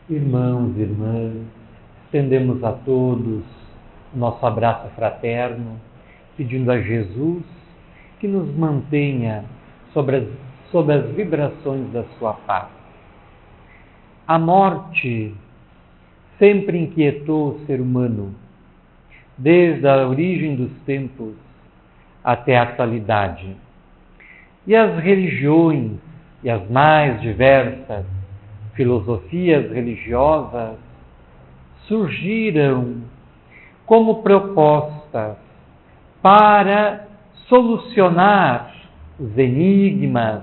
Irmãos e irmãs, estendemos a todos nosso abraço fraterno, pedindo a Jesus que nos mantenha sob as vibrações da sua paz. A morte sempre inquietou o ser humano, desde a origem dos tempos até a atualidade. E as religiões e as mais diversas filosofias religiosas surgiram como propostas para solucionar os enigmas,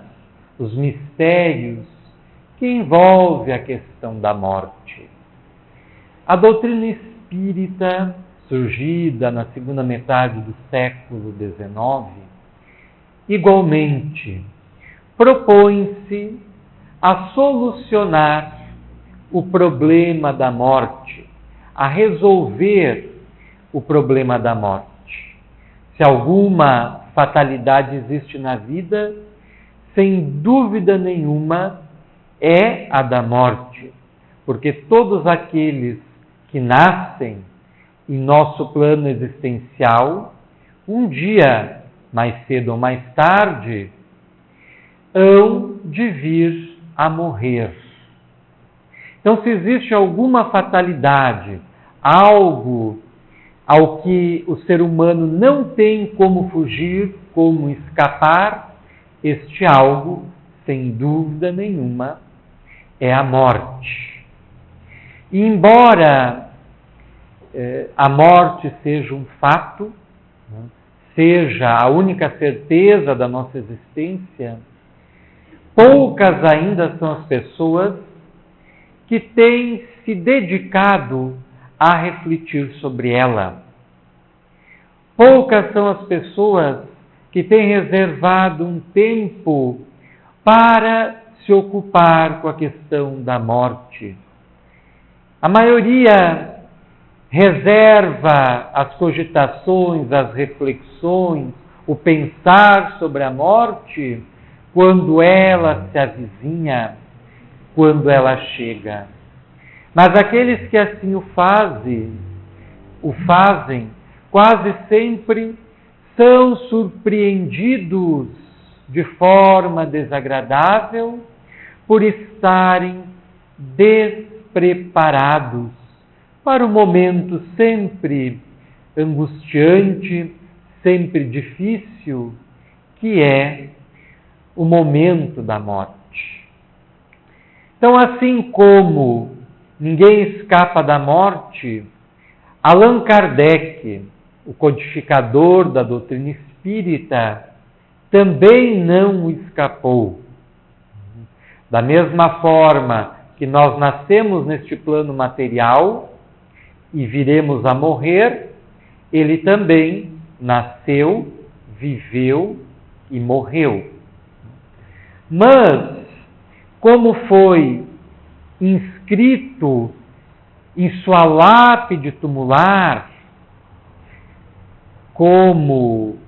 os mistérios que envolvem a questão da morte. A doutrina espírita, surgida na segunda metade do século XIX, igualmente propõe-se a solucionar o problema da morte, a resolver o problema da morte. Se alguma fatalidade existe na vida, sem dúvida nenhuma, é a da morte, porque todos aqueles que nascem em nosso plano existencial, um dia, mais cedo ou mais tarde, hão de vir a morrer. Então, se existe alguma fatalidade, algo ao que o ser humano não tem como fugir, como escapar, este algo, sem dúvida nenhuma, é a morte. E embora a morte seja um fato, seja a única certeza da nossa existência, poucas ainda são as pessoas que têm se dedicado a refletir sobre ela. Poucas são as pessoas que têm reservado um tempo para se ocupar com a questão da morte. A maioria reserva as cogitações, as reflexões, o pensar sobre a morte quando ela se avizinha, quando ela chega. Mas aqueles que assim o fazem, quase sempre são surpreendidos de forma desagradável por estarem despreparados para o momento sempre angustiante, sempre difícil, que é o momento da morte. Então, assim como ninguém escapa da morte, Allan Kardec, o codificador da doutrina espírita, também não escapou. Da mesma forma que nós nascemos neste plano material e viremos a morrer, ele também nasceu, viveu e morreu. Mas, como foi inscrito em sua lápide tumular, como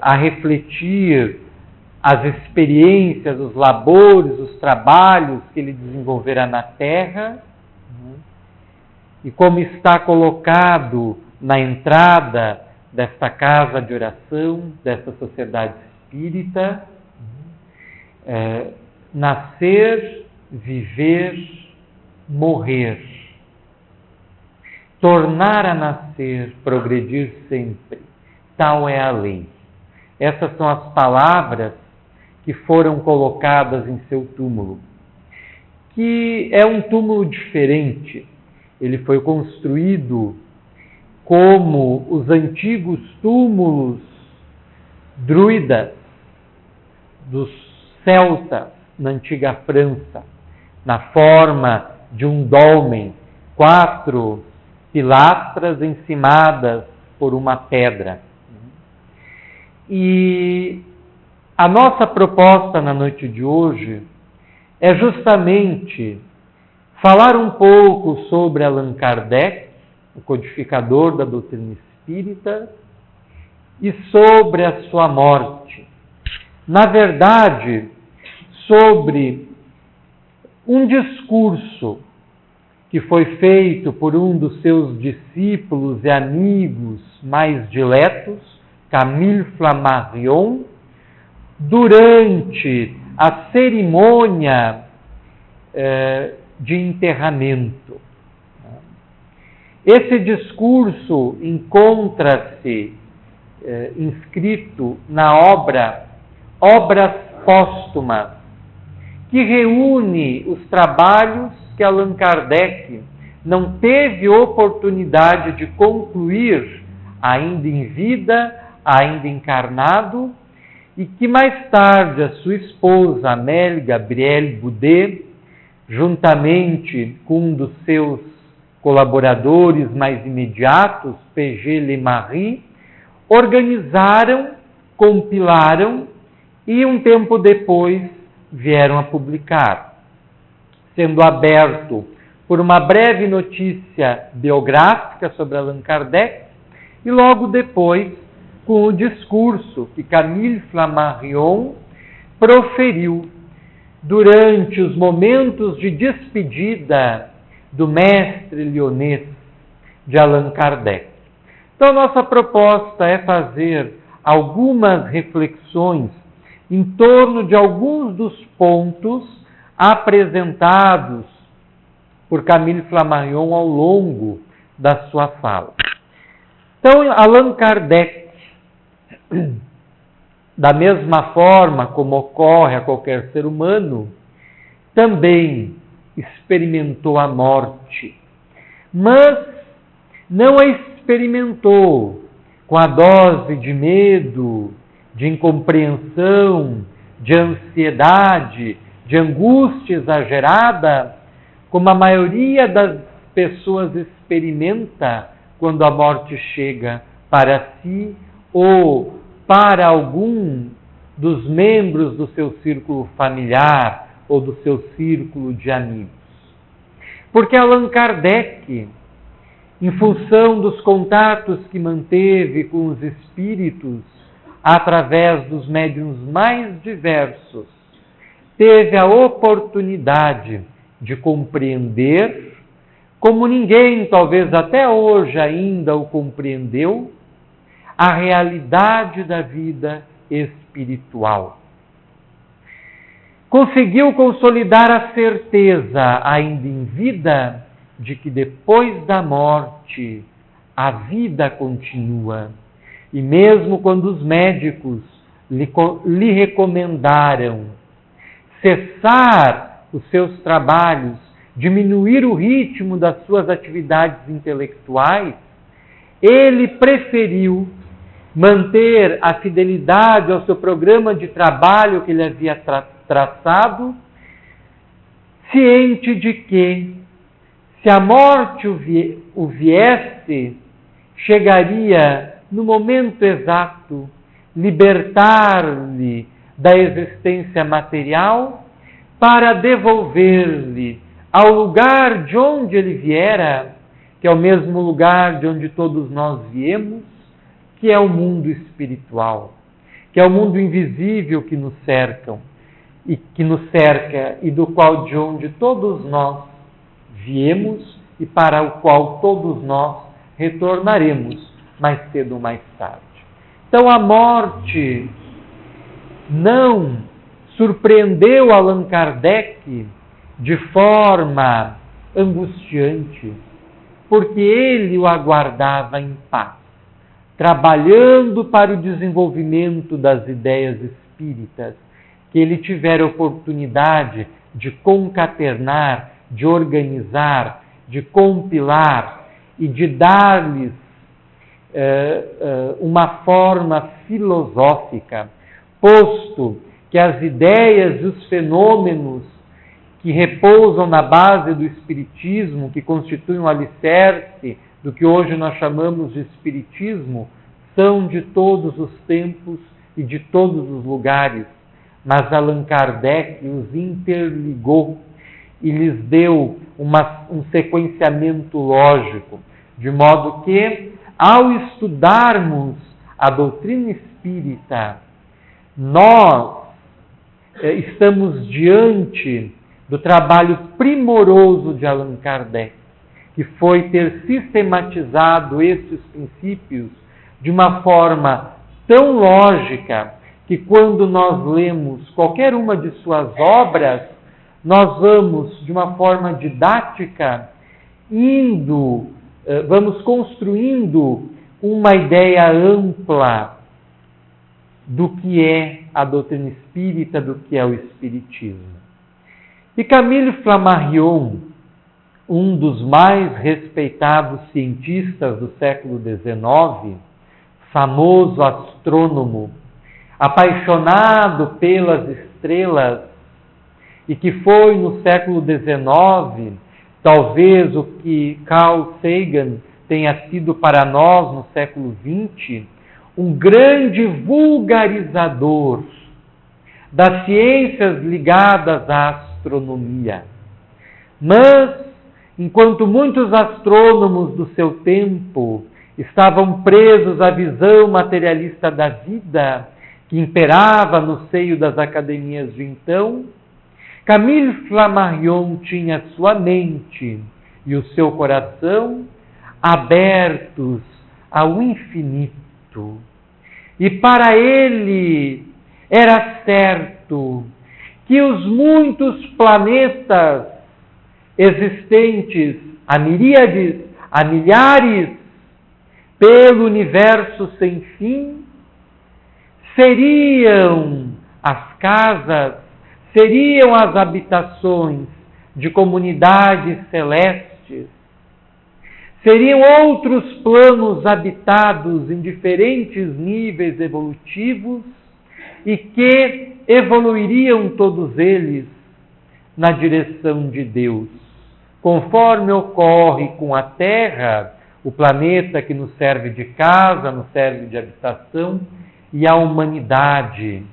a refletir as experiências, os labores, os trabalhos que ele desenvolverá na Terra, e como está colocado na entrada desta casa de oração, desta sociedade espírita, nascer, viver, morrer, tornar a nascer, progredir sempre, tal é a lei. Essas são as palavras que foram colocadas em seu túmulo, que é um túmulo diferente. Ele foi construído como os antigos túmulos druidas dos celtas na antiga França, na forma de um dolmen, 4 pilastras encimadas por uma pedra. E a nossa proposta na noite de hoje é justamente falar um pouco sobre Allan Kardec, o codificador da doutrina espírita, e sobre a sua morte. Na verdade, sobre um discurso que foi feito por um dos seus discípulos e amigos mais diletos, Camille Flammarion, durante a cerimônia de enterramento. Esse discurso encontra-se inscrito na obra Obras Póstumas, que reúne os trabalhos que Allan Kardec não teve oportunidade de concluir ainda em vida, ainda encarnado, e que mais tarde a sua esposa, Amélie Gabrielle Boudet, juntamente com um dos seus colaboradores mais imediatos, P.G. Lemarie, organizaram, compilaram e um tempo depois vieram a publicar, sendo aberto por uma breve notícia biográfica sobre Allan Kardec e logo depois com o discurso que Camille Flammarion proferiu durante os momentos de despedida do mestre lyonês de Allan Kardec. Então, nossa proposta é fazer algumas reflexões em torno de alguns dos pontos apresentados por Camille Flammarion ao longo da sua fala. Então, Allan Kardec, da mesma forma como ocorre a qualquer ser humano, também experimentou a morte, mas não a experimentou com a dose de medo, de incompreensão, de ansiedade, de angústia exagerada, como a maioria das pessoas experimenta quando a morte chega para si ou para algum dos membros do seu círculo familiar ou do seu círculo de amigos. Porque Allan Kardec, em função dos contatos que manteve com os espíritos através dos médiuns mais diversos, teve a oportunidade de compreender, como ninguém talvez até hoje ainda o compreendeu, a realidade da vida espiritual. Conseguiu consolidar a certeza, ainda em vida, de que depois da morte a vida continua. E mesmo quando os médicos lhe recomendaram cessar os seus trabalhos, diminuir o ritmo das suas atividades intelectuais, ele preferiu manter a fidelidade ao seu programa de trabalho que ele havia traçado, ciente de que, se a morte o viesse, chegaria no momento exato, libertar-lhe da existência material para devolver-lhe ao lugar de onde ele viera, que é o mesmo lugar de onde todos nós viemos, que é o mundo espiritual, que é o mundo invisível que nos cerca e do qual de onde todos nós viemos e para o qual todos nós retornaremos mais cedo ou mais tarde. Então a morte não surpreendeu Allan Kardec de forma angustiante, porque ele o aguardava em paz, trabalhando para o desenvolvimento das ideias espíritas, que ele tivera oportunidade de concatenar, de organizar, de compilar e de dar-lhes uma forma filosófica, posto que as ideias e os fenômenos que repousam na base do Espiritismo, que constituem o alicerce do que hoje nós chamamos de Espiritismo, são de todos os tempos e de todos os lugares, mas Allan Kardec os interligou e lhes deu um sequenciamento lógico, de modo que, ao estudarmos a doutrina espírita, nós estamos diante do trabalho primoroso de Allan Kardec, que foi ter sistematizado esses princípios de uma forma tão lógica que quando nós lemos qualquer uma de suas obras, nós vamos, de uma forma didática, vamos construindo uma ideia ampla do que é a doutrina espírita, do que é o espiritismo. E Camille Flammarion, um dos mais respeitados cientistas do século XIX, famoso astrônomo, apaixonado pelas estrelas, e que foi no século XIX, talvez o que Carl Sagan tenha sido para nós no século XX, um grande vulgarizador das ciências ligadas à astronomia. Mas, enquanto muitos astrônomos do seu tempo estavam presos à visão materialista da vida que imperava no seio das academias de então, Camille Flammarion tinha sua mente e o seu coração abertos ao infinito. E para ele era certo que os muitos planetas existentes, a miríades, a milhares, pelo universo sem fim, seriam as casas, seriam as habitações de comunidades celestes, seriam outros planos habitados em diferentes níveis evolutivos e que evoluiriam todos eles na direção de Deus, conforme ocorre com a Terra, o planeta que nos serve de casa, nos serve de habitação, e a humanidade,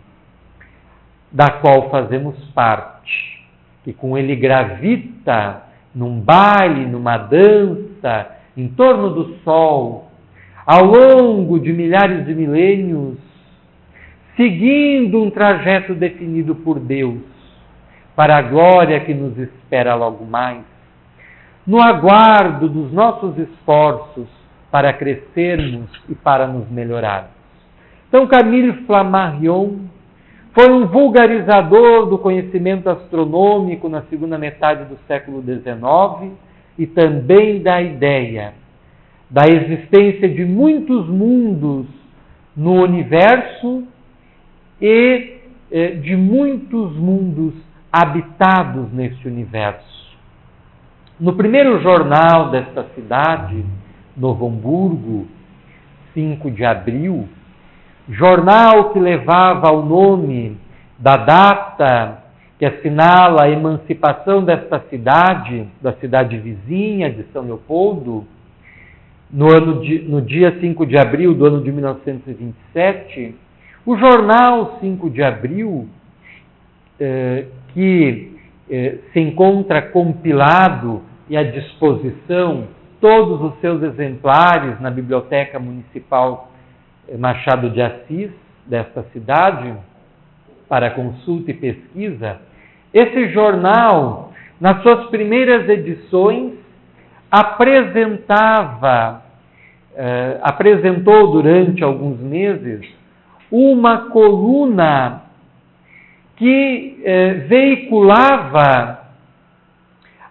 da qual fazemos parte, que com ele gravita num baile, numa dança, em torno do Sol, ao longo de milhares de milênios, seguindo um trajeto definido por Deus, para a glória que nos espera logo mais, no aguardo dos nossos esforços para crescermos e para nos melhorarmos. Então, Camille Flammarion foi um vulgarizador do conhecimento astronômico na segunda metade do século XIX e também da ideia da existência de muitos mundos no universo e de muitos mundos habitados neste universo. No primeiro jornal desta cidade, Novo Hamburgo, 5 de abril, jornal que levava o nome da data que assinala a emancipação desta cidade, da cidade vizinha de São Leopoldo, no dia 5 de abril do ano de 1927, o jornal 5 de abril, que se encontra compilado e à disposição todos os seus exemplares na Biblioteca Municipal Machado de Assis, desta cidade, para consulta e pesquisa. Esse jornal, nas suas primeiras edições, apresentou durante alguns meses uma coluna que veiculava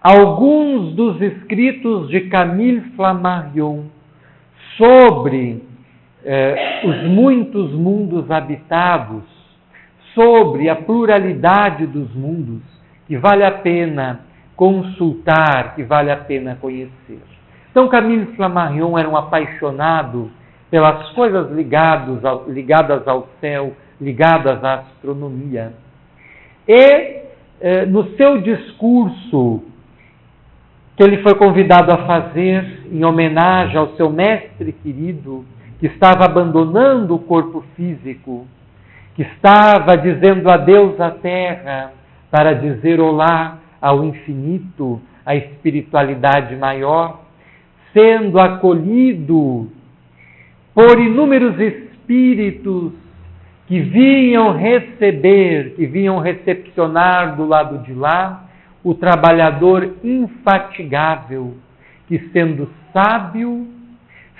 alguns dos escritos de Camille Flammarion sobre os muitos mundos habitados, sobre a pluralidade dos mundos, que vale a pena consultar, que vale a pena conhecer. Então, Camille Flammarion era um apaixonado pelas coisas ligadas ao céu, ligadas à astronomia. E, no seu discurso, que ele foi convidado a fazer em homenagem ao seu mestre querido, que estava abandonando o corpo físico, que estava dizendo adeus à terra para dizer olá ao infinito, à espiritualidade maior, sendo acolhido por inúmeros espíritos que vinham recepcionar do lado de lá o trabalhador infatigável, que sendo sábio,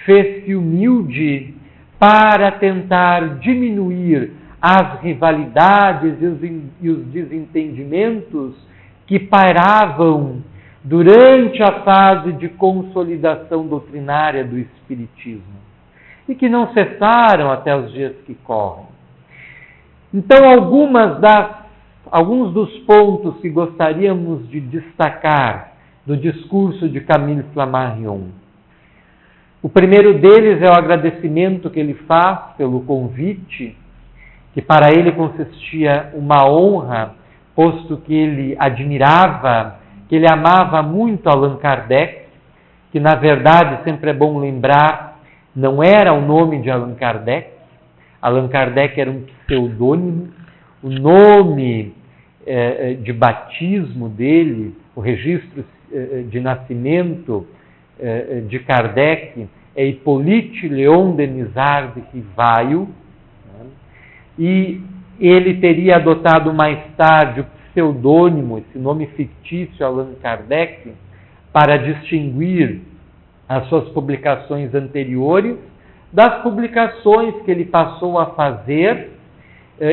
fez-se humilde para tentar diminuir as rivalidades e os desentendimentos que pairavam durante a fase de consolidação doutrinária do Espiritismo e que não cessaram até os dias que correm. Então, alguns dos pontos que gostaríamos de destacar do discurso de Camille Flammarion. O primeiro deles é o agradecimento que ele faz pelo convite, que para ele consistia uma honra, posto que ele admirava, que ele amava muito Allan Kardec, que na verdade, sempre é bom lembrar, não era o nome de Allan Kardec. Allan Kardec era um pseudônimo. O nome de batismo dele, o registro de nascimento de Kardec é Hippolyte Léon Denisard de Rivail, né? E ele teria adotado mais tarde o pseudônimo, esse nome fictício Allan Kardec, para distinguir as suas publicações anteriores das publicações que ele passou a fazer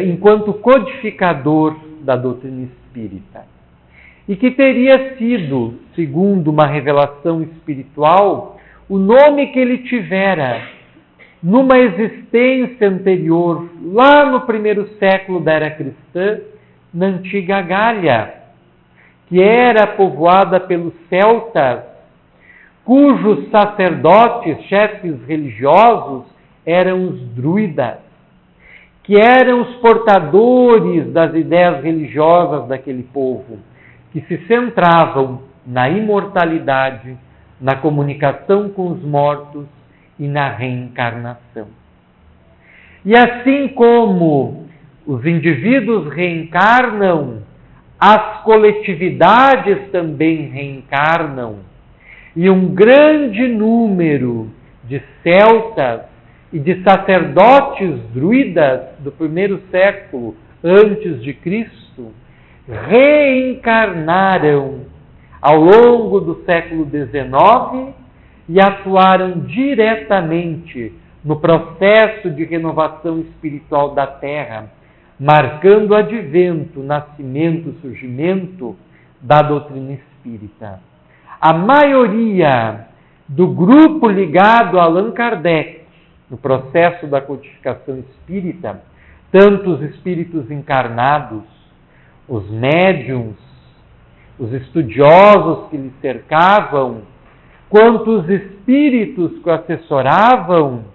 enquanto codificador da doutrina espírita. E que teria sido, segundo uma revelação espiritual, o nome que ele tivera numa existência anterior, lá no primeiro século da era cristã, na antiga Gália, que era povoada pelos celtas, cujos sacerdotes, chefes religiosos, eram os druidas, que eram os portadores das ideias religiosas daquele povo, que se centravam na imortalidade, na comunicação com os mortos e na reencarnação. E assim como os indivíduos reencarnam, as coletividades também reencarnam, e um grande número de celtas e de sacerdotes druidas do primeiro século antes de Cristo reencarnaram ao longo do século XIX e atuaram diretamente no processo de renovação espiritual da Terra, marcando o advento, nascimento, surgimento da doutrina espírita. A maioria do grupo ligado a Allan Kardec, no processo da codificação espírita, tanto os espíritos encarnados, os médiuns, os estudiosos que lhe cercavam, quanto os espíritos que o assessoravam,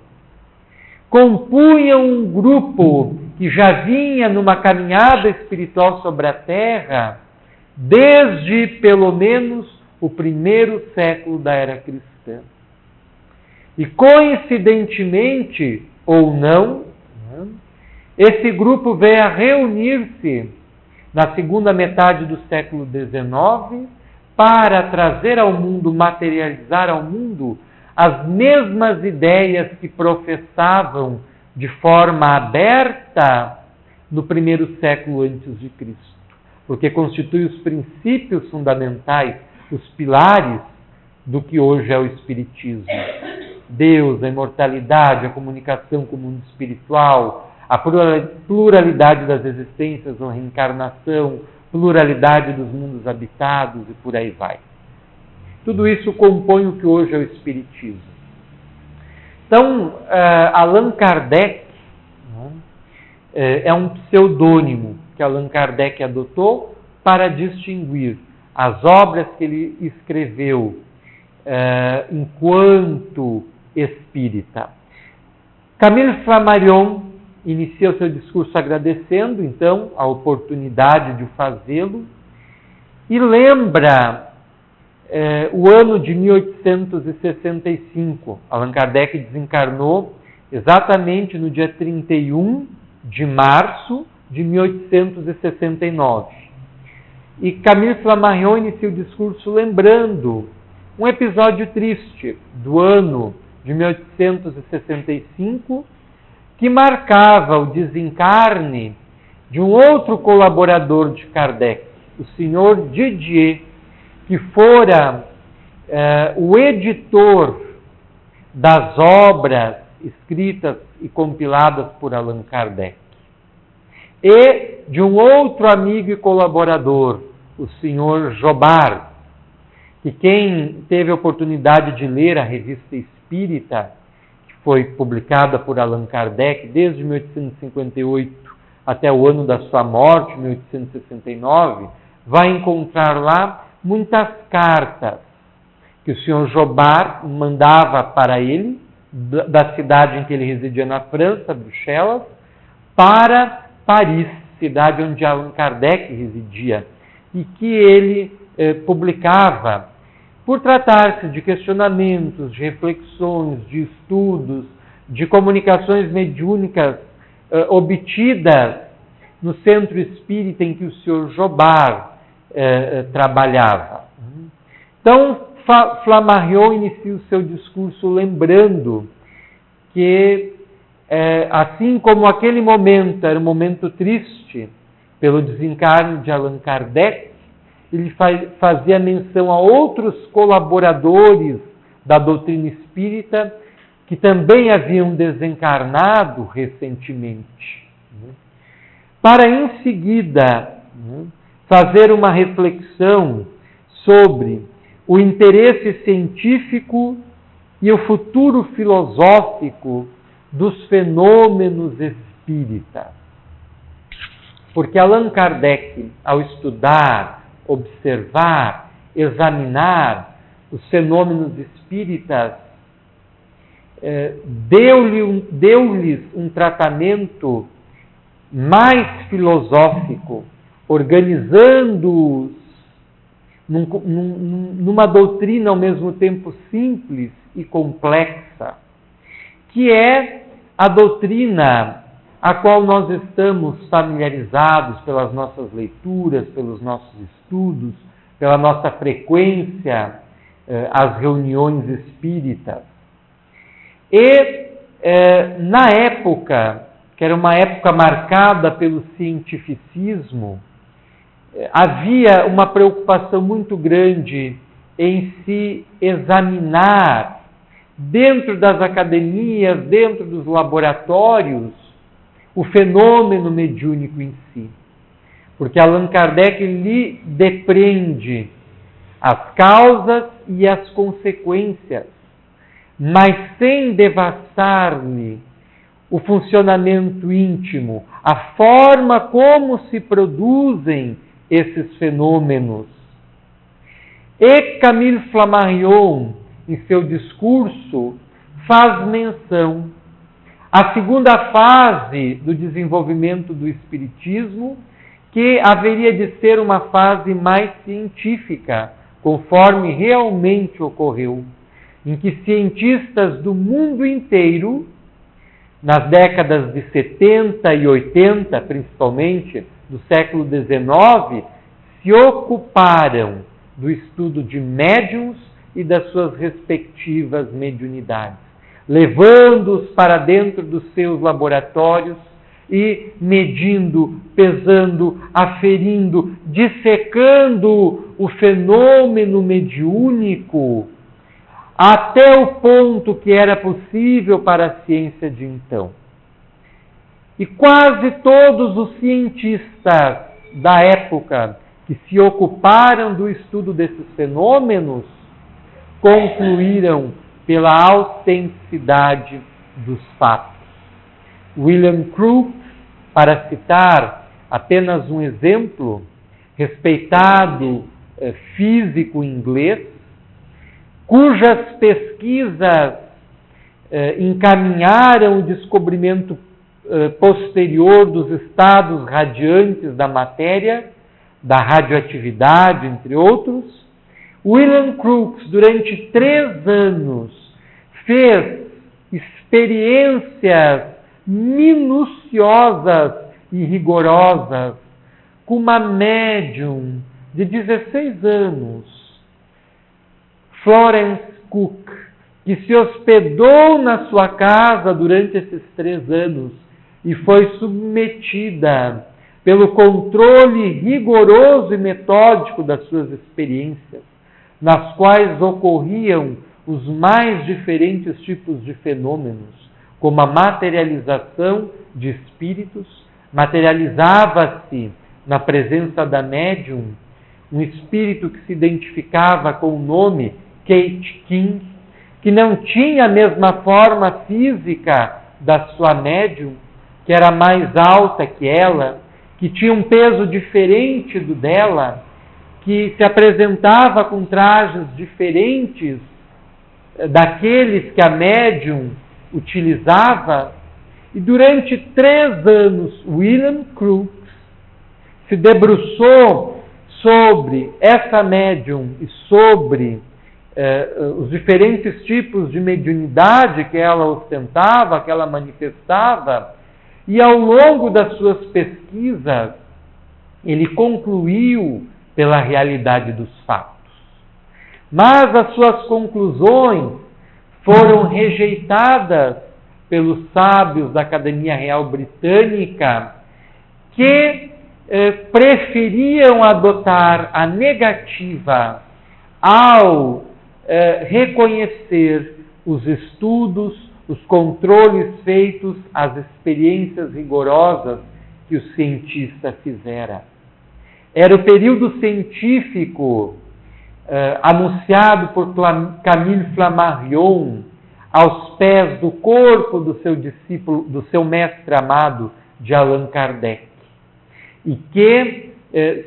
compunham um grupo que já vinha numa caminhada espiritual sobre a Terra desde, pelo menos, o primeiro século da era cristã. E, coincidentemente, ou não, esse grupo veio a reunir-se na segunda metade do século XIX para trazer ao mundo, materializar ao mundo, as mesmas ideias que professavam de forma aberta no primeiro século antes de Cristo, porque constitui os princípios fundamentais, os pilares do que hoje é o Espiritismo. Deus, a imortalidade, a comunicação com o mundo espiritual, a pluralidade das existências, a reencarnação, pluralidade dos mundos habitados e por aí vai. Tudo isso compõe o que hoje é o Espiritismo. Então, Allan Kardec é um pseudônimo que Allan Kardec adotou para distinguir as obras que ele escreveu enquanto espírita. Camille Flammarion inicia o seu discurso agradecendo, então, a oportunidade de fazê-lo e lembra o ano de 1865. Allan Kardec desencarnou exatamente no dia 31 de março de 1869. E Camille Flammarion inicia o discurso lembrando um episódio triste do ano de 1865, que marcava o desencarne de um outro colaborador de Kardec, o senhor Didier, que fora o editor das obras escritas e compiladas por Allan Kardec. E de um outro amigo e colaborador, o senhor Jobard, que quem teve a oportunidade de ler a Revista Espírita, que foi publicada por Allan Kardec desde 1858 até o ano da sua morte, 1869, vai encontrar lá muitas cartas que o senhor Jobard mandava para ele, da cidade em que ele residia na França, Bruxelas, para Paris, cidade onde Allan Kardec residia, e que ele publicava, por tratar-se de questionamentos, de reflexões, de estudos, de comunicações mediúnicas obtidas no centro espírita em que o senhor Jobard trabalhava. Então, Flammarion inicia o seu discurso lembrando que, assim como aquele momento era um momento triste pelo desencarne de Allan Kardec, ele fazia menção a outros colaboradores da doutrina espírita que também haviam desencarnado recentemente. Para em seguida fazer uma reflexão sobre o interesse científico e o futuro filosófico dos fenômenos espíritas. Porque Allan Kardec, ao estudar, observar, examinar os fenômenos espíritas, deu-lhes um tratamento mais filosófico, organizando-os numa doutrina ao mesmo tempo simples e complexa, que é a doutrina a qual nós estamos familiarizados pelas nossas leituras, pelos nossos estudos, pela nossa frequência às reuniões espíritas. E na época, que era uma época marcada pelo cientificismo, havia uma preocupação muito grande em se examinar dentro das academias, dentro dos laboratórios, o fenômeno mediúnico em si. Porque Allan Kardec lhe depreende as causas e as consequências, mas sem devassar-lhe o funcionamento íntimo, a forma como se produzem esses fenômenos. E Camille Flammarion, em seu discurso, faz menção à segunda fase do desenvolvimento do Espiritismo, que haveria de ser uma fase mais científica, conforme realmente ocorreu, em que cientistas do mundo inteiro, nas décadas de 70 e 80, principalmente, do século XIX, se ocuparam do estudo de médiuns e das suas respectivas mediunidades, levando-os para dentro dos seus laboratórios e medindo, pesando, aferindo, dissecando o fenômeno mediúnico até o ponto que era possível para a ciência de então. E quase todos os cientistas da época que se ocuparam do estudo desses fenômenos concluíram pela autenticidade dos fatos. William Crookes, para citar apenas um exemplo, respeitado físico inglês, cujas pesquisas encaminharam o descobrimento posterior dos estados radiantes da matéria, da radioatividade, entre outros. William Crookes, durante 3 anos, fez experiências minuciosas e rigorosas com uma médium de 16 anos, Florence Cook, que se hospedou na sua casa durante esses 3 anos e foi submetida pelo controle rigoroso e metódico das suas experiências, nas quais ocorriam os mais diferentes tipos de fenômenos, como a materialização de espíritos. Materializava-se na presença da médium um espírito que se identificava com o nome Kate King, que não tinha a mesma forma física da sua médium, que era mais alta que ela, que tinha um peso diferente do dela, que se apresentava com trajes diferentes daqueles que a médium utilizava. E durante 3 anos, William Crookes se debruçou sobre essa médium e sobre os diferentes tipos de mediunidade que ela ostentava, que ela manifestava, e ao longo das suas pesquisas, ele concluiu pela realidade dos fatos. Mas as suas conclusões foram rejeitadas pelos sábios da Academia Real Britânica, que preferiam adotar a negativa ao reconhecer os estudos, os controles feitos, as experiências rigorosas que o cientista fizera. Era o período científico anunciado por Camille Flammarion aos pés do corpo do seu discípulo, do seu mestre amado de Allan Kardec, e que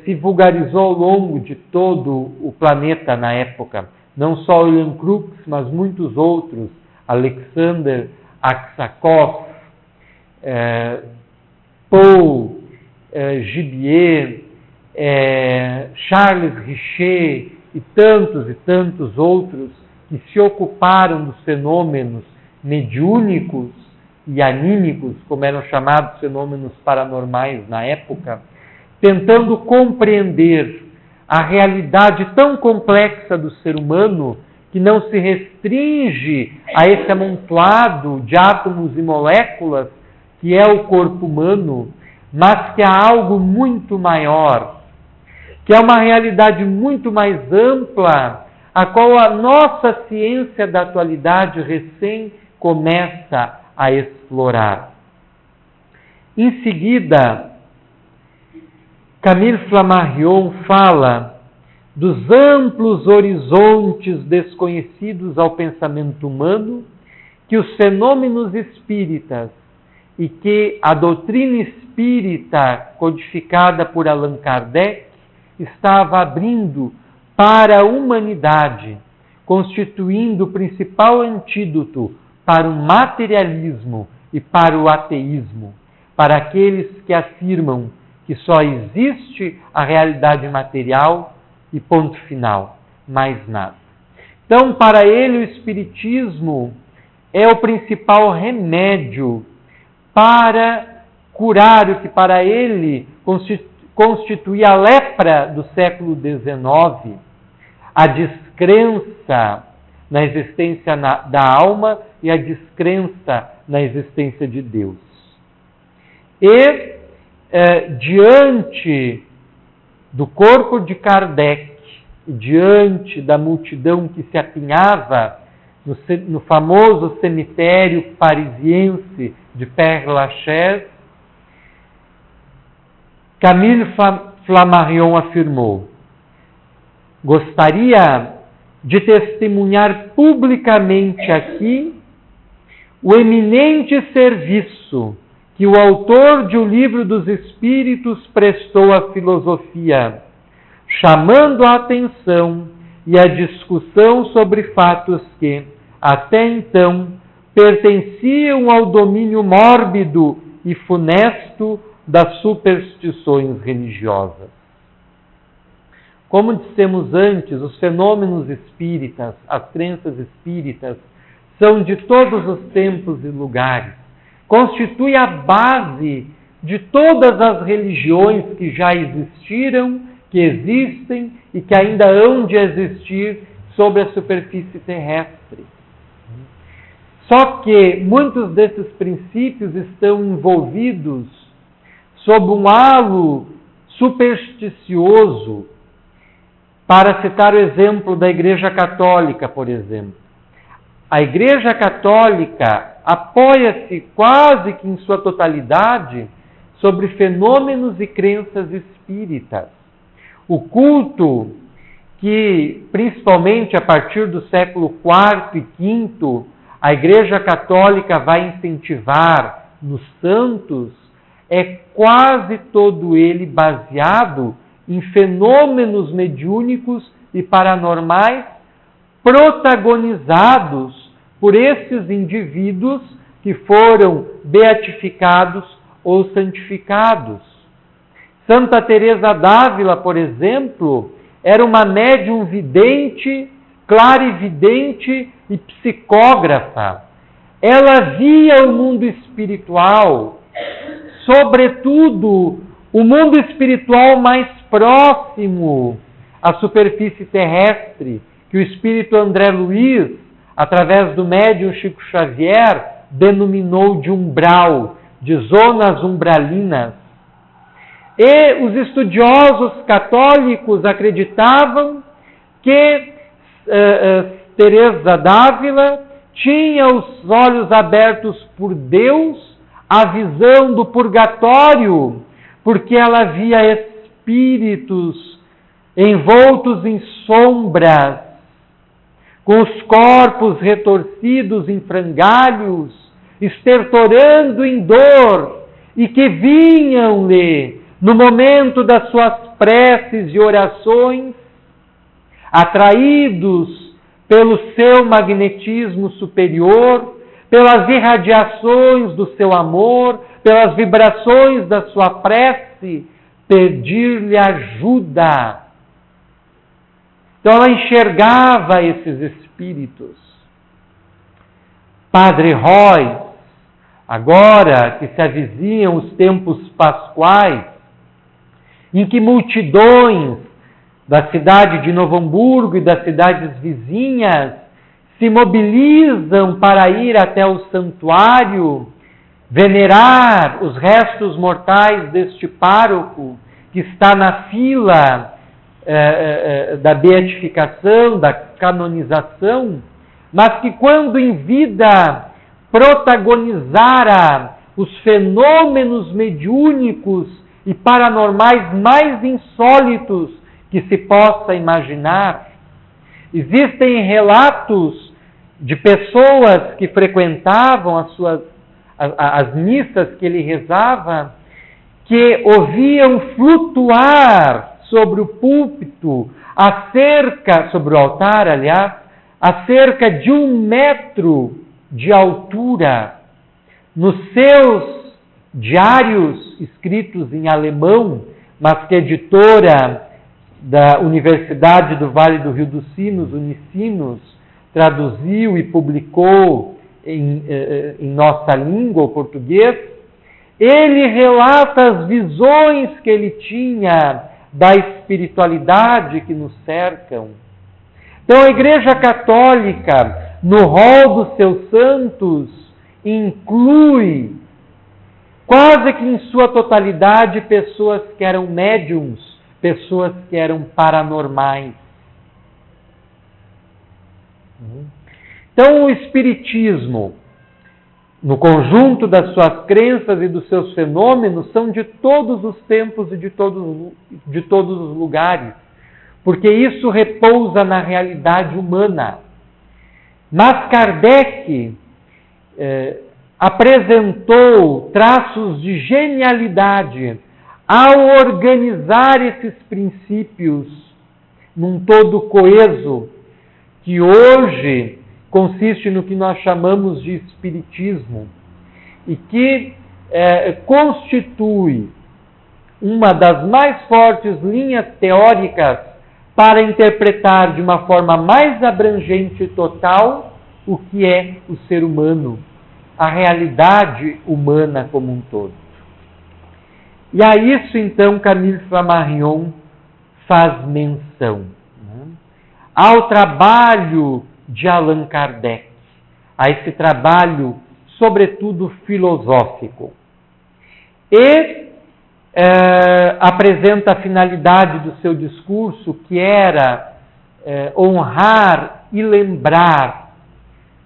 se vulgarizou ao longo de todo o planeta na época. Não só William Crookes, mas muitos outros, Alexander Aksakov, Paul Gibier, Charles Richer e tantos outros que se ocuparam dos fenômenos mediúnicos e anímicos, como eram chamados fenômenos paranormais na época, tentando compreender a realidade tão complexa do ser humano, que não se restringe a esse amontoado de átomos e moléculas que é o corpo humano, mas que há algo muito maior, que é uma realidade muito mais ampla, a qual a nossa ciência da atualidade recém começa a explorar. Em seguida, Camille Flammarion fala dos amplos horizontes desconhecidos ao pensamento humano que os fenômenos espíritas e que a doutrina espírita codificada por Allan Kardec estava abrindo para a humanidade, constituindo o principal antídoto para o materialismo e para o ateísmo, para aqueles que afirmam que só existe a realidade material e ponto final, mais nada. Então, para ele, o Espiritismo é o principal remédio para curar o que para ele constituía a lepra do século XIX, a descrença na existência da alma e a descrença na existência de Deus. E, diante do corpo de Kardec, diante da multidão que se apinhava no famoso cemitério parisiense de Père-Lachaise, Camille Flammarion afirmou: gostaria de testemunhar publicamente aqui o eminente serviço que o autor de O Livro dos Espíritos prestou à filosofia, chamando a atenção e a discussão sobre fatos que, até então, pertenciam ao domínio mórbido e funesto das superstições religiosas. Como dissemos antes, os fenômenos espíritas, as crenças espíritas, são de todos os tempos e lugares. Constitui a base de todas as religiões que já existiram, que existem e que ainda hão de existir sobre a superfície terrestre. Só que muitos desses princípios estão envolvidos sob um halo supersticioso, para citar o exemplo da Igreja Católica, por exemplo. A Igreja Católica apoia-se quase que em sua totalidade sobre fenômenos e crenças espíritas. O culto que, principalmente a partir do século IV e V, a Igreja Católica vai incentivar nos santos, é quase todo ele baseado em fenômenos mediúnicos e paranormais protagonizados por esses indivíduos que foram beatificados ou santificados. Santa Teresa d'Ávila, por exemplo, era uma médium vidente, clarividente e psicógrafa. Ela via o mundo espiritual, sobretudo o mundo espiritual mais próximo à superfície terrestre, que o espírito André Luiz, através do médium Chico Xavier, denominou de umbral, de zonas umbralinas. E os estudiosos católicos acreditavam que Teresa d'Ávila tinha os olhos abertos por Deus, a visão do purgatório, porque ela via espíritos envoltos em sombras, com os corpos retorcidos em frangalhos, estertorando em dor, e que vinham-lhe, no momento das suas preces e orações, atraídos pelo seu magnetismo superior, pelas irradiações do seu amor, pelas vibrações da sua prece, pedir-lhe ajuda. Então ela enxergava esses espíritos. Padre Roy, agora que se avizinham os tempos pascuais, em que multidões da cidade de Novo Hamburgo e das cidades vizinhas se mobilizam para ir até o santuário, venerar os restos mortais deste pároco que está na fila da beatificação, da canonização, mas que quando em vida protagonizara os fenômenos mediúnicos e paranormais mais insólitos que se possa imaginar. Existem relatos de pessoas que frequentavam as missas que ele rezava, que ouviam flutuar sobre o púlpito, sobre o altar, aliás, a cerca de 1 metro de altura. Nos seus diários escritos em alemão, mas que a editora da Universidade do Vale do Rio dos Sinos, Unicinos, traduziu e publicou em nossa língua, o português, ele relata as visões que ele tinha da espiritualidade que nos cercam. Então a Igreja Católica, no rol dos seus santos, inclui quase que em sua totalidade pessoas que eram médiums, pessoas que eram paranormais. Então o Espiritismo, no conjunto das suas crenças e dos seus fenômenos, são de todos os tempos e de todos os lugares, porque isso repousa na realidade humana. Mas Kardec apresentou traços de genialidade ao organizar esses princípios num todo coeso, que hoje consiste no que nós chamamos de espiritismo, e que constitui uma das mais fortes linhas teóricas para interpretar de uma forma mais abrangente e total o que é o ser humano, a realidade humana como um todo. E a isso, então, Camille Flammarion faz menção, ao trabalho de Allan Kardec, a esse trabalho, sobretudo, filosófico. E apresenta a finalidade do seu discurso, que era honrar e lembrar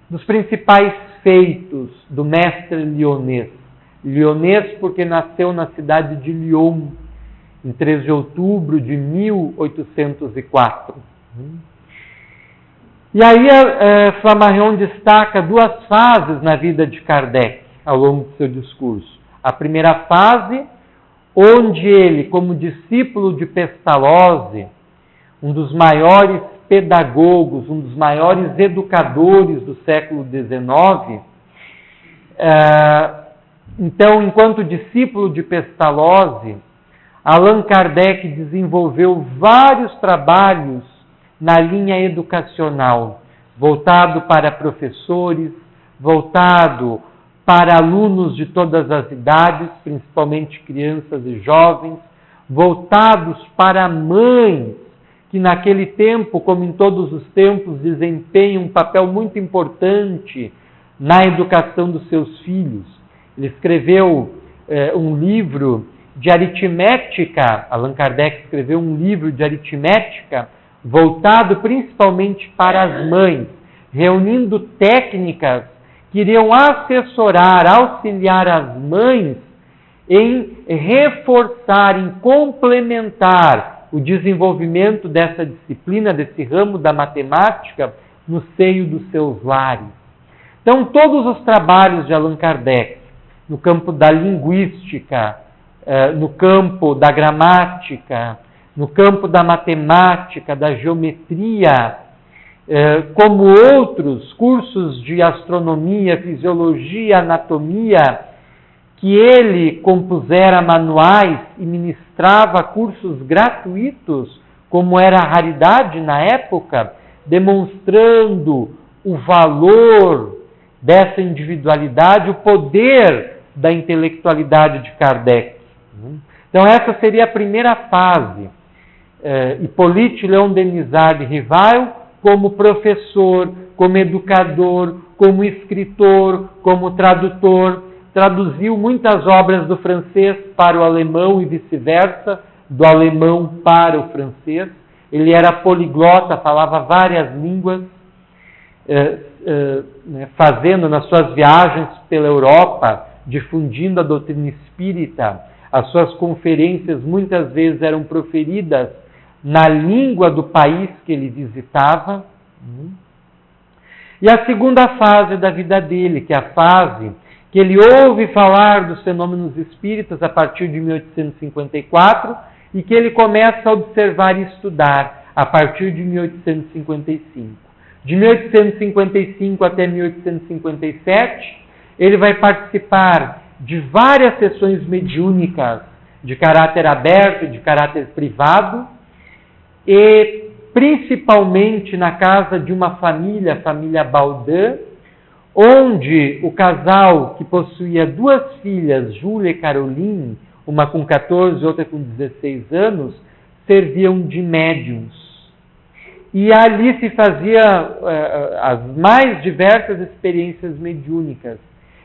dos principais feitos do mestre lyonês. Lyonês porque nasceu na cidade de Lyon, em 3 de outubro de 1804. E aí Flammarion destaca 2 fases na vida de Kardec ao longo do seu discurso. A primeira fase, onde ele, como discípulo de Pestalozzi, um dos maiores pedagogos, um dos maiores educadores do século XIX, então, enquanto discípulo de Pestalozzi, Allan Kardec desenvolveu vários trabalhos na linha educacional, voltado para professores, voltado para alunos de todas as idades, principalmente crianças e jovens, voltados para mães, que naquele tempo, como em todos os tempos, desempenham um papel muito importante na educação dos seus filhos. Ele escreveu um livro de aritmética, Allan Kardec escreveu um livro de aritmética voltado principalmente para as mães, reunindo técnicas que iriam assessorar, auxiliar as mães em reforçar, em complementar o desenvolvimento dessa disciplina, desse ramo da matemática, no seio dos seus lares. Então, todos os trabalhos de Allan Kardec, no campo da linguística, no campo da gramática, no campo da matemática, da geometria, como outros cursos de astronomia, fisiologia, anatomia, que ele compusera manuais e ministrava cursos gratuitos, como era a raridade na época, demonstrando o valor dessa individualidade, o poder da intelectualidade de Kardec. Então essa seria a primeira fase. Hippolyte Léon Denisard de Rivail, como professor, como educador, como escritor, como tradutor, traduziu muitas obras do francês para o alemão e vice-versa, do alemão para o francês. Ele era poliglota, falava várias línguas, fazendo nas suas viagens pela Europa, difundindo a doutrina espírita. As suas conferências muitas vezes eram proferidas na língua do país que ele visitava. E a segunda fase da vida dele, que é a fase que ele ouve falar dos fenômenos espíritas a partir de 1854 e que ele começa a observar e estudar a partir de 1855. De 1855 até 1857, ele vai participar de várias sessões mediúnicas de caráter aberto e de caráter privado, e principalmente na casa de uma família, a família Baudin, onde o casal que possuía 2 filhas, Júlia e Caroline, uma com 14 e outra com 16 anos, serviam de médiums. E ali se fazia as mais diversas experiências mediúnicas.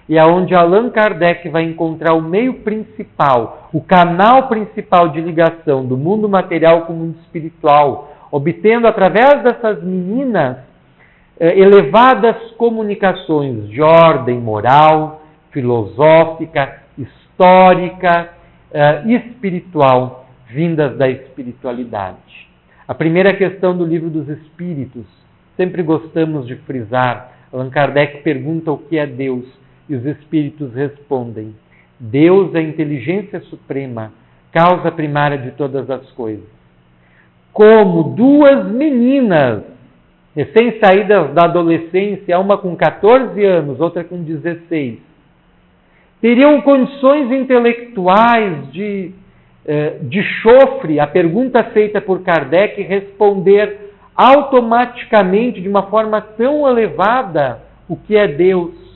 E é onde Allan Kardec vai encontrar o meio principal, o canal principal de ligação do mundo material com o mundo espiritual, obtendo através dessas meninas elevadas comunicações de ordem moral, filosófica, histórica, espiritual, vindas da espiritualidade. A primeira questão do Livro dos Espíritos, sempre gostamos de frisar, Allan Kardec pergunta o que é Deus, e os Espíritos respondem: Deus é a inteligência suprema, causa primária de todas as coisas. Como 2 meninas, recém-saídas da adolescência, uma com 14 anos, outra com 16, teriam condições intelectuais de chofre a pergunta feita por Kardec e responder automaticamente, de uma forma tão elevada, o que é Deus?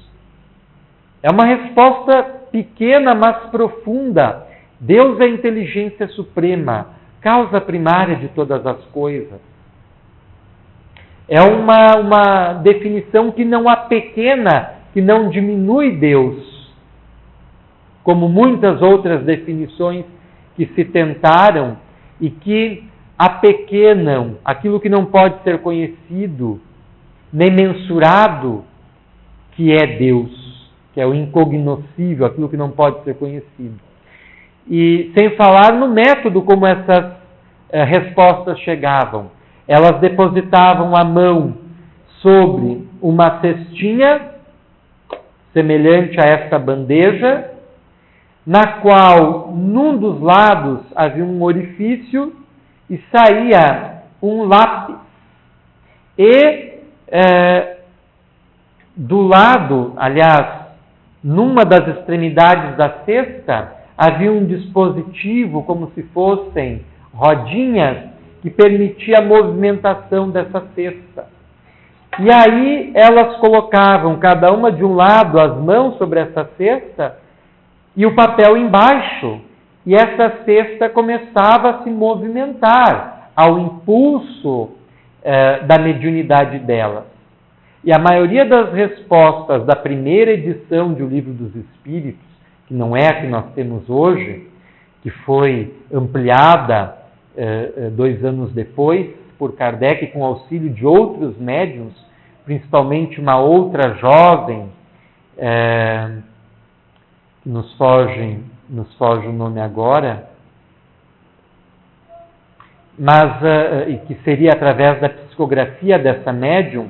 É uma resposta pequena, mas profunda. Deus é a inteligência suprema, causa primária de todas as coisas. É uma definição que não apequena, que não diminui Deus, como muitas outras definições que se tentaram e que apequenam aquilo que não pode ser conhecido, nem mensurado, que é Deus, que é o incognoscível, aquilo que não pode ser conhecido. E sem falar no método como essas respostas chegavam. Elas depositavam a mão sobre uma cestinha semelhante a esta bandeja, na qual, num dos lados, havia um orifício e saía um lápis. E do lado, aliás, numa das extremidades da cesta, havia um dispositivo, como se fossem rodinhas, que permitia a movimentação dessa cesta. E aí elas colocavam, cada uma de um lado, as mãos sobre essa cesta e o papel embaixo. E essa cesta começava a se movimentar ao impulso da mediunidade delas. E a maioria das respostas da primeira edição de O Livro dos Espíritos, que não é a que nós temos hoje, que foi ampliada 2 anos depois por Kardec com auxílio de outros médiuns, principalmente uma outra jovem, que nos foge o nome agora, mas e que seria através da psicografia dessa médium.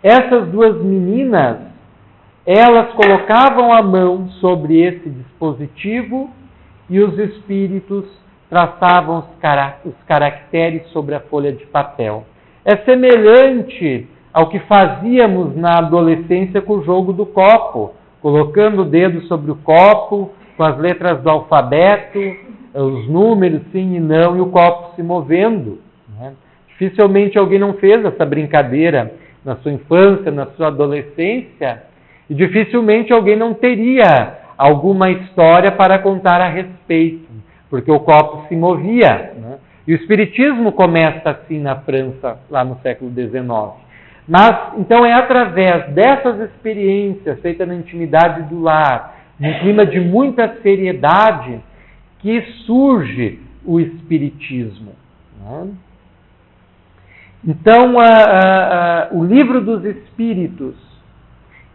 Essas 2 meninas, elas colocavam a mão sobre esse dispositivo e os espíritos traçavam os caracteres sobre a folha de papel. É semelhante ao que fazíamos na adolescência com o jogo do copo, colocando o dedo sobre o copo, com as letras do alfabeto, os números, sim e não, e o copo se movendo. Né? Dificilmente alguém não fez essa brincadeira na sua infância, na sua adolescência, e dificilmente alguém não teria alguma história para contar a respeito, porque o copo se movia. Né? E o Espiritismo começa assim na França, lá no século XIX. Mas, então, é através dessas experiências feitas na intimidade do lar, num clima de muita seriedade, que surge o Espiritismo. Né? Então, o Livro dos Espíritos,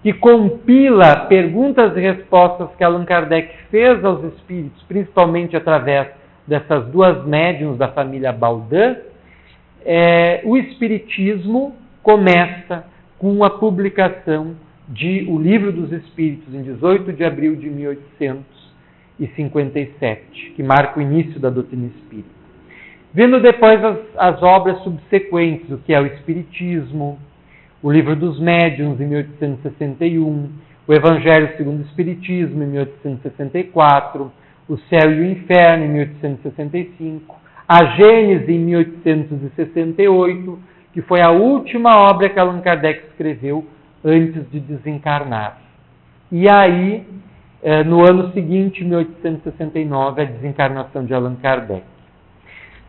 que compila perguntas e respostas que Allan Kardec fez aos espíritos, principalmente através dessas 2 médiuns da família Baudin, o Espiritismo começa com a publicação de O Livro dos Espíritos, em 18 de abril de 1857, que marca o início da doutrina espírita. Vindo depois as obras subsequentes, o que é o Espiritismo, o Livro dos Médiuns, em 1861, o Evangelho segundo o Espiritismo, em 1864, o Céu e o Inferno, em 1865, a Gênese, em 1868, que foi a última obra que Allan Kardec escreveu antes de desencarnar. E aí, no ano seguinte, 1869, a desencarnação de Allan Kardec.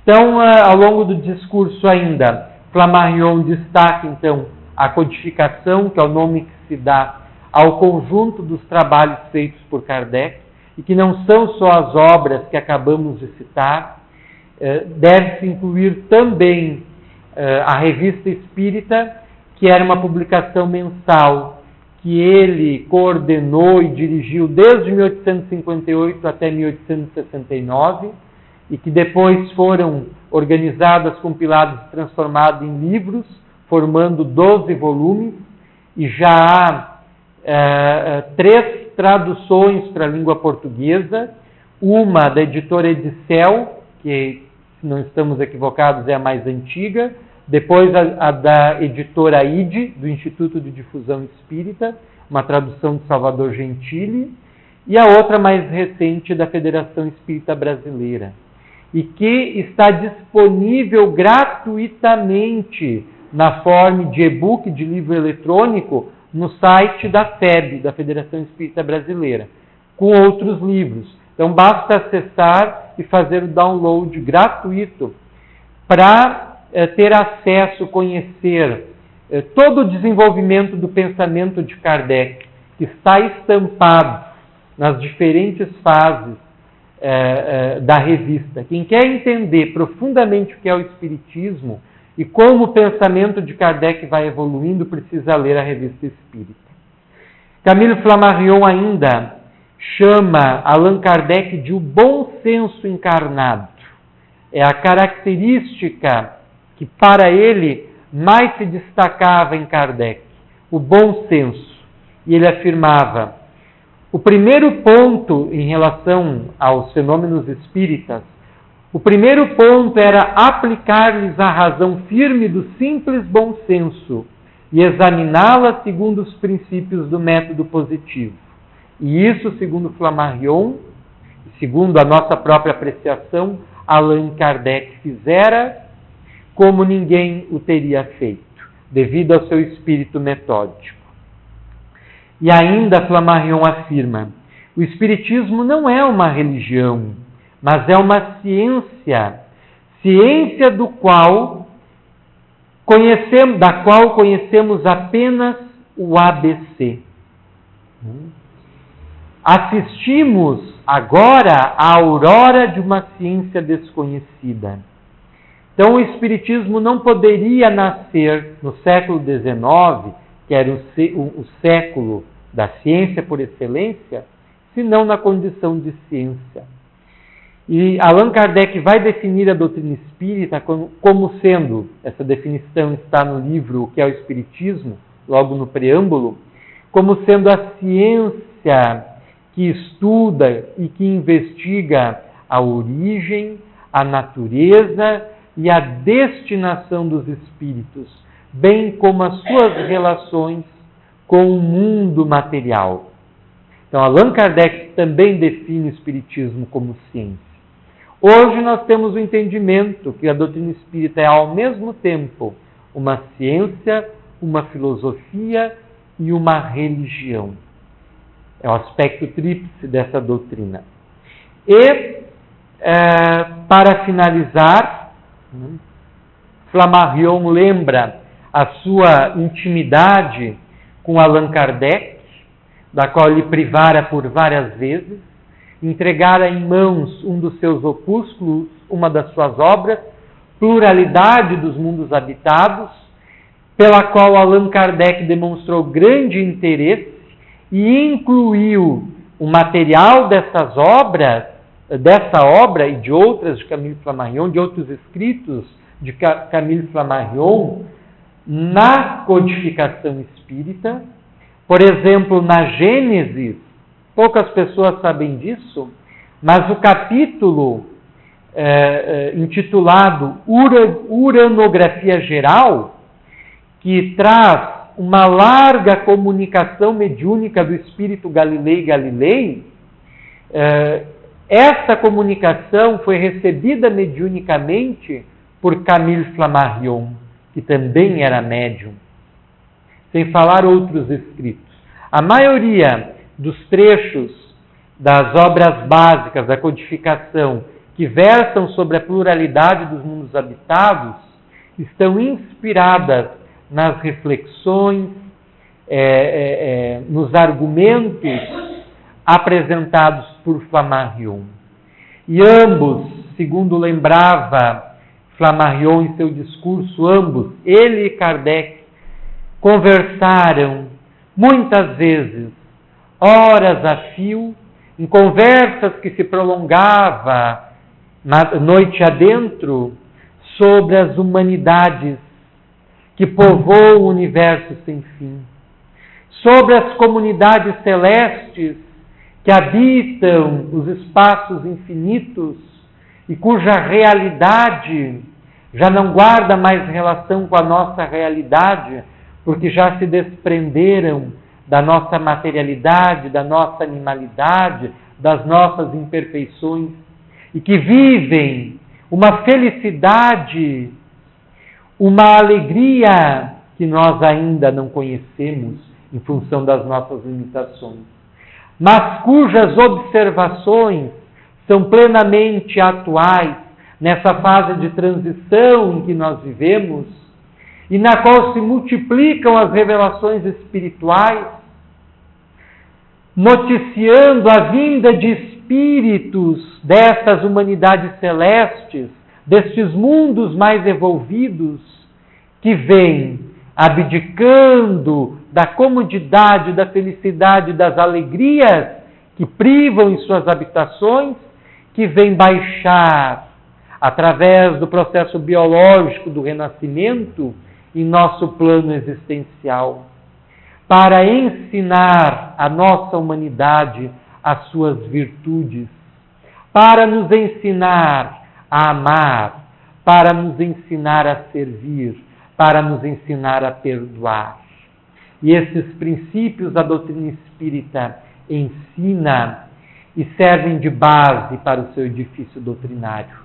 Então, ao longo do discurso ainda, Flammarion destaca, então, a codificação, que é o nome que se dá ao conjunto dos trabalhos feitos por Kardec, e que não são só as obras que acabamos de citar, deve-se incluir também a Revista Espírita, que era uma publicação mensal, que ele coordenou e dirigiu desde 1858 até 1869, e que depois foram organizadas, compiladas e transformadas em livros, formando 12 volumes, e já há 3 traduções para a língua portuguesa, uma da editora Edicel, que, se não estamos equivocados, é a mais antiga, depois a da editora IDE, do Instituto de Difusão Espírita, uma tradução de Salvador Gentili, e a outra mais recente da Federação Espírita Brasileira, e que está disponível gratuitamente na forma de e-book, de livro eletrônico, no site da FEB, da Federação Espírita Brasileira, com outros livros. Então basta acessar e fazer o download gratuito para ter acesso, conhecer todo o desenvolvimento do pensamento de Kardec, que está estampado nas diferentes fases da revista. Quem quer entender profundamente o que é o Espiritismo e como o pensamento de Kardec vai evoluindo, precisa ler a Revista Espírita. Camille Flammarion ainda chama Allan Kardec de o bom senso encarnado. É a característica que para ele mais se destacava em Kardec, o bom senso. E ele afirmava: o primeiro ponto em relação aos fenômenos espíritas, o primeiro ponto era aplicar-lhes a razão firme do simples bom senso e examiná-la segundo os princípios do método positivo. E isso, segundo Flammarion, segundo a nossa própria apreciação, Allan Kardec fizera como ninguém o teria feito, devido ao seu espírito metódico. E ainda Flammarion afirma: o Espiritismo não é uma religião, mas é uma ciência, ciência da qual conhecemos apenas o ABC. Assistimos agora à aurora de uma ciência desconhecida. Então o Espiritismo não poderia nascer no século XIX, que era o século da ciência por excelência, senão na condição de ciência. E Allan Kardec vai definir a doutrina espírita como sendo, essa definição está no livro O que é o Espiritismo, logo no preâmbulo, como sendo a ciência que estuda e que investiga a origem, a natureza e a destinação dos espíritos, bem como as suas relações com o mundo material. Então, Allan Kardec também define o Espiritismo como ciência. Hoje nós temos o entendimento que a doutrina espírita é ao mesmo tempo uma ciência, uma filosofia e uma religião. É o aspecto tríplice dessa doutrina. E, para finalizar, Flammarion lembra a sua intimidade com Allan Kardec, da qual ele privara por várias vezes, entregara em mãos um dos seus opúsculos, uma das suas obras, Pluralidade dos Mundos Habitados, pela qual Allan Kardec demonstrou grande interesse e incluiu o material dessa obra e de outras de Camille Flammarion, de outros escritos de Camille Flammarion, na codificação espírita. Por exemplo, na Gênesis, poucas pessoas sabem disso, mas o capítulo intitulado Uranografia Geral, que traz uma larga comunicação mediúnica do espírito Galilei, essa comunicação foi recebida mediunicamente por Camille Flammarion, que também era médium, sem falar outros escritos. A maioria dos trechos das obras básicas da codificação que versam sobre a pluralidade dos mundos habitados estão inspiradas nas reflexões, nos argumentos apresentados por Flammarion. E ambos, segundo lembrava Flammarion em seu discurso, ele e Kardec, conversaram muitas vezes, horas a fio, em conversas que se prolongavam noite adentro, sobre as humanidades que povoam o universo sem fim, sobre as comunidades celestes que habitam os espaços infinitos e cuja realidade já não guarda mais relação com a nossa realidade, porque já se desprenderam da nossa materialidade, da nossa animalidade, das nossas imperfeições, e que vivem uma felicidade, uma alegria que nós ainda não conhecemos em função das nossas limitações, mas cujas observações são plenamente atuais nessa fase de transição em que nós vivemos e na qual se multiplicam as revelações espirituais, noticiando a vinda de espíritos destas humanidades celestes, destes mundos mais evolvidos, que vêm abdicando da comodidade, da felicidade, das alegrias que privam em suas habitações, que vêm baixar através do processo biológico do renascimento em nosso plano existencial, para ensinar a nossa humanidade as suas virtudes, para nos ensinar a amar, para nos ensinar a servir, para nos ensinar a perdoar. E esses princípios a doutrina espírita ensina e servem de base para o seu edifício doutrinário.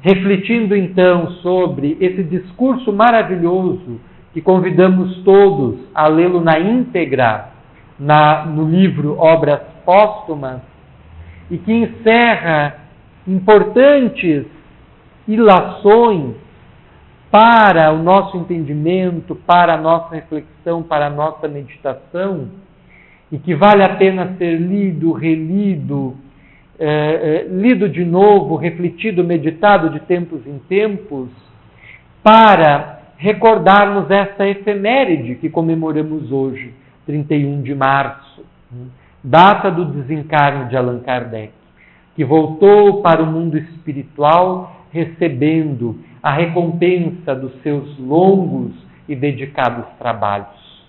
Refletindo então sobre esse discurso maravilhoso que convidamos todos a lê-lo na íntegra, no livro Obras Póstumas, e que encerra importantes ilações para o nosso entendimento, para a nossa reflexão, para a nossa meditação, e que vale a pena ser lido, relido, lido de novo, refletido, meditado de tempos em tempos, para recordarmos essa efeméride que comemoramos hoje, 31 de março, data do desencarne de Allan Kardec, que voltou para o mundo espiritual recebendo a recompensa dos seus longos e dedicados trabalhos.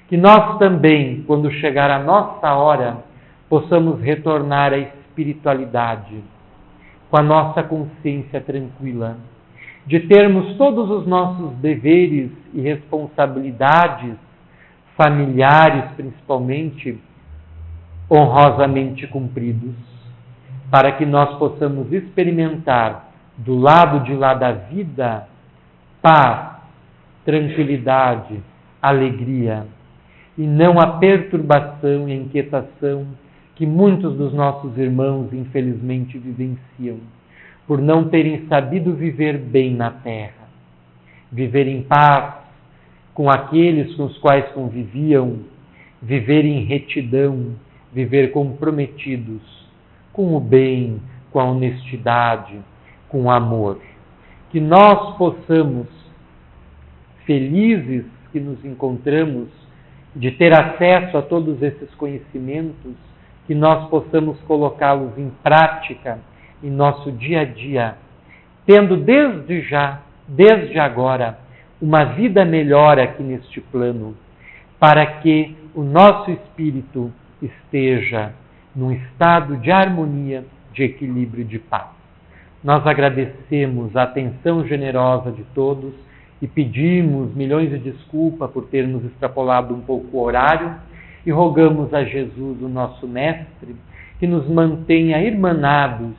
Que nós também, quando chegar a nossa hora, possamos retornar à espiritualidade, com a nossa consciência tranquila, de termos todos os nossos deveres e responsabilidades, familiares principalmente, honrosamente cumpridos, para que nós possamos experimentar do lado de lá da vida paz, tranquilidade, alegria, e não a perturbação e a inquietação que muitos dos nossos irmãos infelizmente vivenciam, por não terem sabido viver bem na terra, viver em paz com aqueles com os quais conviviam, viver em retidão, viver comprometidos com o bem, com a honestidade, com o amor. Que nós possamos, felizes que nos encontramos, de ter acesso a todos esses conhecimentos, que nós possamos colocá-los em prática em nosso dia a dia, tendo desde já, desde agora, uma vida melhor aqui neste plano, para que o nosso espírito esteja num estado de harmonia, de equilíbrio e de paz. Nós agradecemos a atenção generosa de todos e pedimos milhões de desculpas por termos extrapolado um pouco o horário e rogamos a Jesus, o nosso Mestre, que nos mantenha irmanados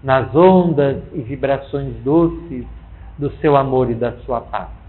nas ondas e vibrações doces do seu amor e da sua paz.